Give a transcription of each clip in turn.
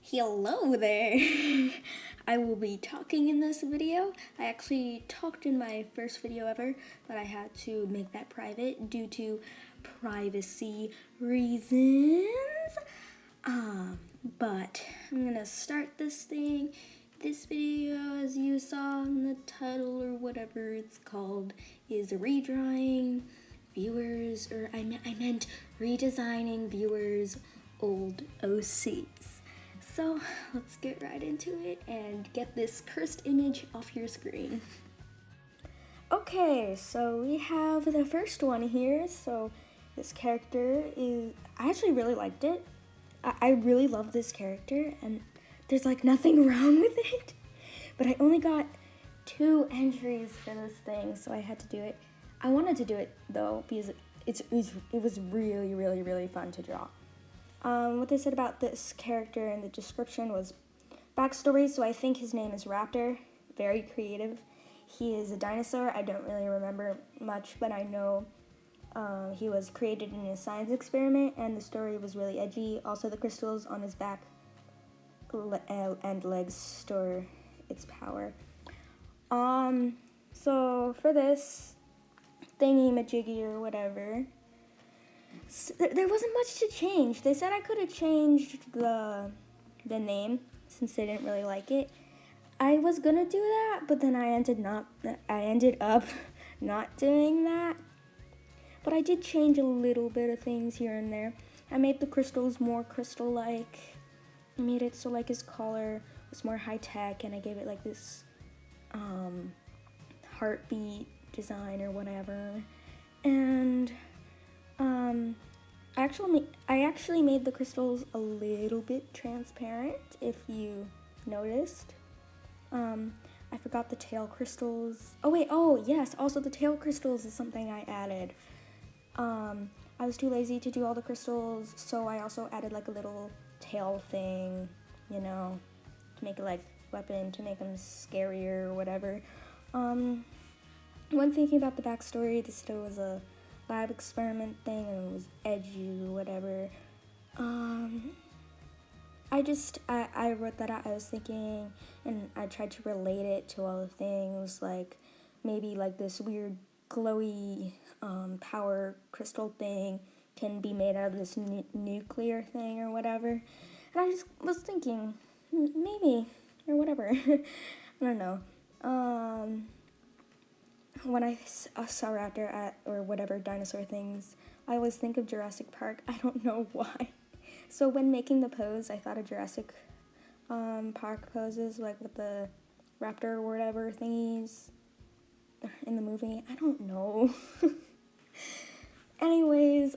Hello there! I will be talking in this video. I actually talked in my first video ever, but I had to make that private due to privacy reasons. But I'm gonna start this thing. This video, as you saw in the title or whatever it's called, is redrawing viewers, or I meant redesigning viewers' old OCs. So let's get right into it and get this cursed image off your screen. Okay, so we have the first one here. So this character is, I actually really liked it. I really love this character and there's like nothing wrong with it. But I only got 2 entries for this thing, so I had to do it. I wanted to do it though because it was really fun to draw. What they said about this character in the description was backstory, so I think his name is Raptor. Very creative. He is a dinosaur. I don't really remember much, but I know he was created in a science experiment, and the story was really edgy. Also, the crystals on his back and legs store its power. So for this thingy-majiggy or whatever, there wasn't much to change. They said I could have changed the name since they didn't really like it. I was gonna do that, but then I ended up not doing that. But I did change a little bit of things here and there. I made the crystals more crystal-like. I made it so like his collar was more high-tech, and I gave it like this heartbeat design or whatever. And I actually made the crystals a little bit transparent, if you noticed. I forgot the tail crystals. Oh yes, also the tail crystals is something I added. I was too lazy to do all the crystals, so I also added like a little tail thing, you know, to make it like weapon, to make them scarier or whatever. When thinking about the backstory, this was a lab experiment thing and it was edgy or whatever. I wrote that out. I was thinking, and I tried to relate it to all the things, like maybe like this weird glowy power crystal thing can be made out of this nuclear thing or whatever. And I just was thinking, maybe, or whatever. I don't know. When I saw Raptor or whatever dinosaur things, I always think of Jurassic Park. I don't know why. So when making the pose, I thought of Jurassic Park poses, like with the raptor or whatever thingies in the movie. I don't know. Anyways,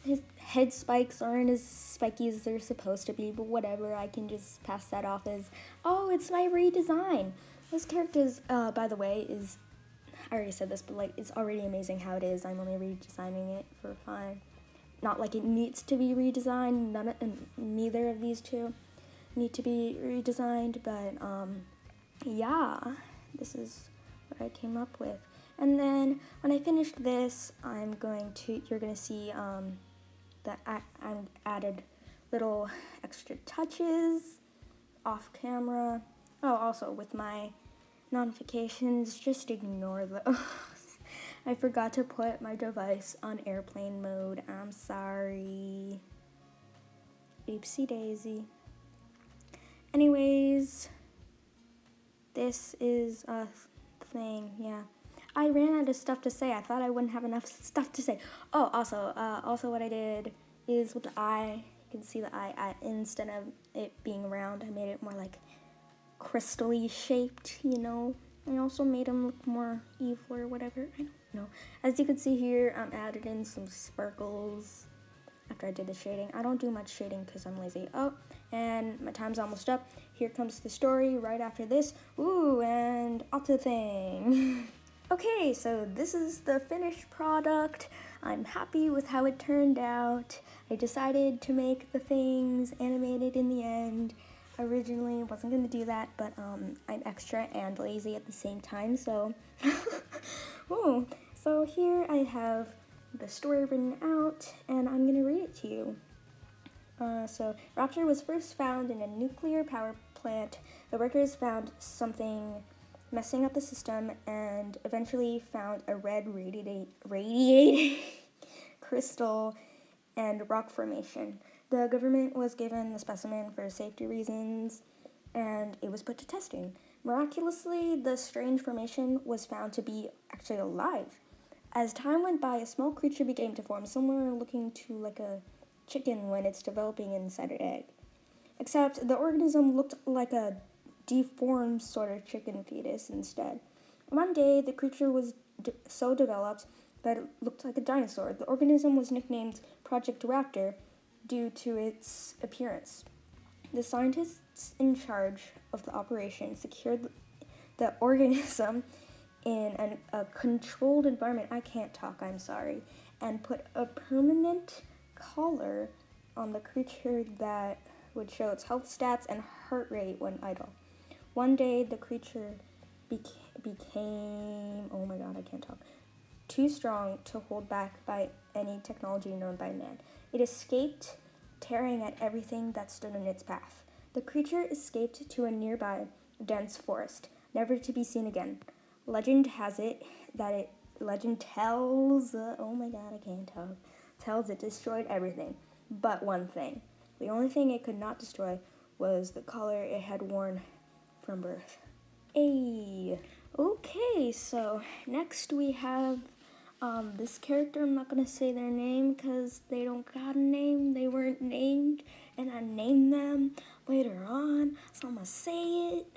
his head spikes aren't as spiky as they're supposed to be, but whatever. I can just pass that off as, oh, it's my redesign. This character's, by the way, is, I already said this, but like, it's already amazing how it is. I'm only redesigning it for fun. Not like it needs to be redesigned. Neither of these two need to be redesigned, but yeah, this is what I came up with. And then when I finished this, you're gonna see that I added little extra touches off camera. Oh, also with my notifications, just ignore those. I forgot to put my device on airplane mode. I'm sorry. Oopsie daisy. Anyways, this is a thing, yeah. I ran out of stuff to say. I thought I wouldn't have enough stuff to say. Oh, also what I did is with the eye, you can see the eye, instead of it being round, I made it more like crystally shaped, you know. I also made him look more evil or whatever. I don't know. As you can see here, added in some sparkles after I did the shading. I don't do much shading because I'm lazy. Oh, and my time's almost up. Here comes the story right after this. Ooh, and off to the thing. Okay, so this is the finished product. I'm happy with how it turned out. I decided to make the things animated in the end. Originally wasn't going to do that, but I'm extra and lazy at the same time, so ooh. So here I have the story written out, and So Raptor was first found in a nuclear power plant. The workers found something messing up the system and eventually found a red radiating crystal and rock formation. The government was given the specimen for safety reasons, and it was put to testing. Miraculously, the strange formation was found to be actually alive. As time went by, a small creature began to form, somewhere looking to like a chicken when it's developing inside an egg. Except the organism looked like a deformed sort of chicken fetus instead. One day, the creature was so developed that it looked like a dinosaur. The organism was nicknamed Project Raptor due to its appearance. The scientists in charge of the operation secured the organism in a controlled environment, I can't talk, I'm sorry, and put a permanent collar on the creature that would show its health stats and heart rate when idle. One day, the creature became, oh my god, I can't talk, too strong to hold back by any technology known by man. It escaped, tearing at everything that stood in its path. The creature escaped to a nearby dense forest, never to be seen again. Legend has it that oh my god, I can't talk, tells it destroyed everything, but one thing. The only thing it could not destroy was the collar it had worn from birth. Hey, okay, so next we have this character. I'm not gonna say their name because they don't got a name. They weren't named, and I named them later on, so I'm gonna say it.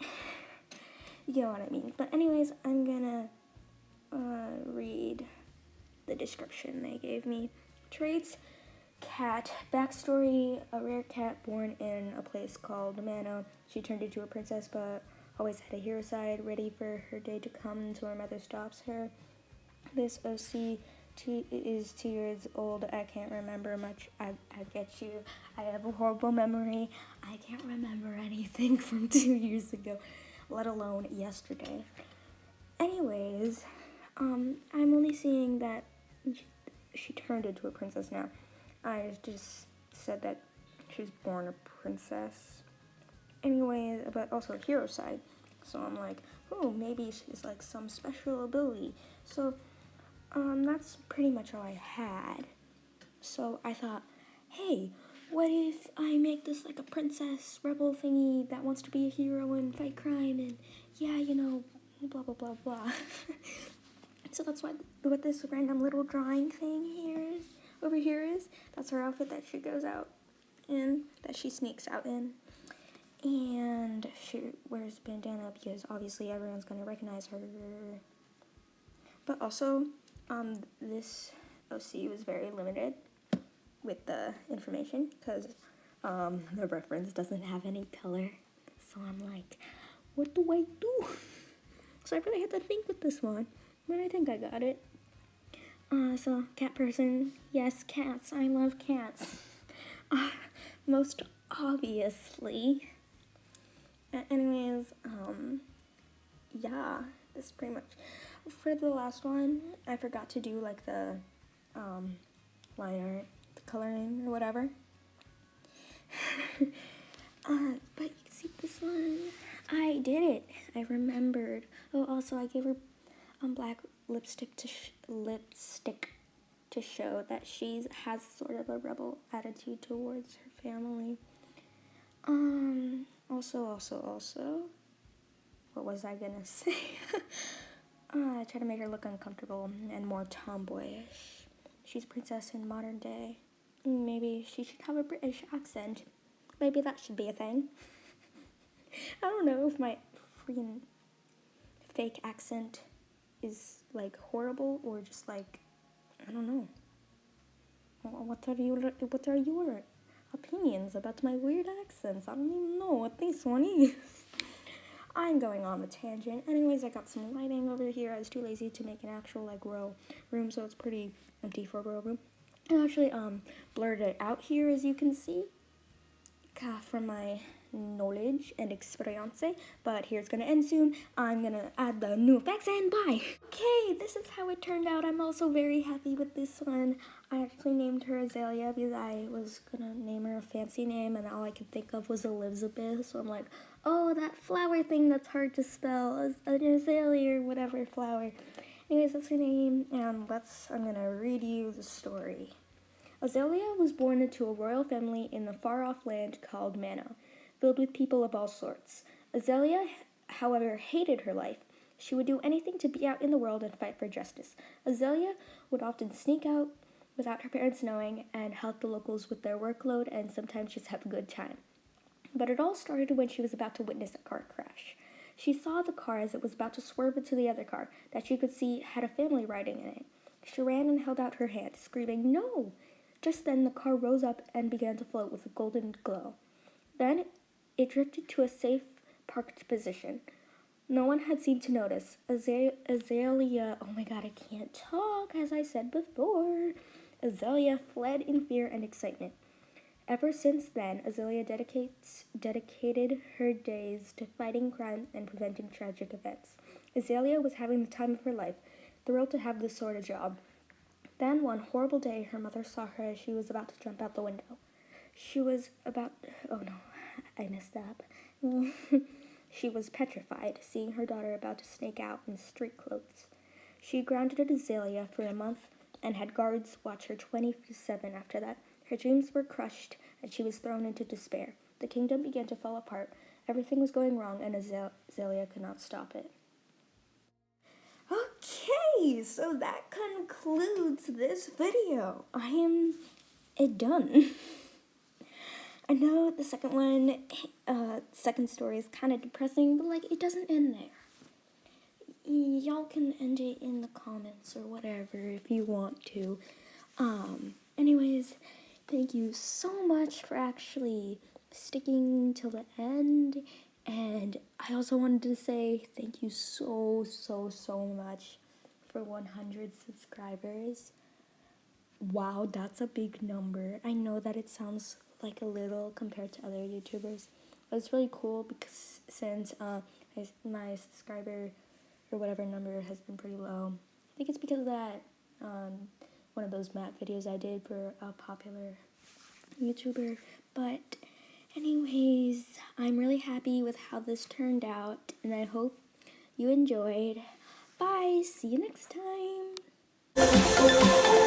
You know what I mean. But anyways, I'm gonna read the description they gave me. Traits: cat. Backstory: a rare cat born in a place called Mano. She turned into a princess, but always had a hero side, ready for her day to come until her mother stops her. This OC is 2 years old. I can't remember much. I get you. I have a horrible memory. I can't remember anything from 2 years ago, let alone yesterday. Anyways, I'm only seeing that she turned into a princess now. I just said that she was born a princess. Anyways, but also hero side. So I'm like, oh, maybe she's like some special ability. So, that's pretty much all I had. So I thought, hey, what if I make this like a princess rebel thingy that wants to be a hero and fight crime and yeah, you know, blah, blah, blah, blah. So that's what this random little drawing thing over here is. That's her outfit that she goes out in, that she sneaks out in. And she wears bandana because obviously everyone's going to recognize her. But also, this OC was very limited with the information because the reference doesn't have any color. So I'm like, what do I do? So I really had to think with this one, but I think I got it. So cat person, yes, cats. I love cats. Most obviously. Anyways, yeah, that's pretty much. For the last one, I forgot to do like the line art, the coloring or whatever. But you can see this one. I did it. I remembered. Oh, also I gave her black lipstick to show that she has sort of a rebel attitude towards her family. Also, what was I gonna say? I try to make her look uncomfortable and more tomboyish. She's a princess in modern day. Maybe she should have a British accent. Maybe that should be a thing. I don't know if my freaking fake accent is like horrible or just like, I don't know. What are your opinions about my weird accents? I don't even know what this one is. I'm going on a tangent. Anyways, I got some lighting over here. I was too lazy to make an actual like row room, so it's pretty empty for a row room. I actually blurred it out here, as you can see, from my knowledge and experience. But here's gonna end soon. I'm gonna add the new effects and bye. Okay, this is how it turned out. I'm also very happy with this one. I actually named her Azalea because I was gonna name her a fancy name and all I could think of was Elizabeth. So I'm like, oh, that flower thing that's hard to spell, an azalea or whatever flower. Anyways, that's her name, and I'm gonna read you the story. Azalea was born into a royal family in the far-off land called Manna, filled with people of all sorts. Azalea, however, hated her life. She would do anything to be out in the world and fight for justice. Azalea would often sneak out without her parents knowing and help the locals with their workload and sometimes just have a good time. But it all started when she was about to witness a car crash. She saw the car as it was about to swerve into the other car that she could see had a family riding in it. She ran and held out her hand, screaming, "No!" Just then the car rose up and began to float with a golden glow. Then it drifted to a safe parked position. No one had seemed to notice. Azalea, oh my god, I can't talk, as I said before. Azalea fled in fear and excitement. Ever since then, Azalea dedicated her days to fighting crime and preventing tragic events. Azalea was having the time of her life, thrilled to have this sort of job. Then, one horrible day, her mother saw her as she was about to jump out the window. Oh no, I messed up. She was petrified, seeing her daughter about to snake out in street clothes. She grounded Azalea for a month and had guards watch her 24/7 after that. Her dreams were crushed, and she was thrown into despair. The kingdom began to fall apart. Everything was going wrong, and Azalea could not stop it. Okay, so that concludes this video. I am done. I know the second story is kind of depressing, but like it doesn't end there. Y'all can end it in the comments or whatever if you want to. Anyways, thank you so much for actually sticking till the end. And I also wanted to say thank you so much for 100 subscribers. Wow, that's a big number. I know that it sounds like a little compared to other YouTubers, but it's really cool because since my subscriber or whatever number has been pretty low. I think it's because of that one of those map videos I did for a popular YouTuber. But anyways, I'm really happy with how this turned out, and I hope you enjoyed. Bye, see you next time.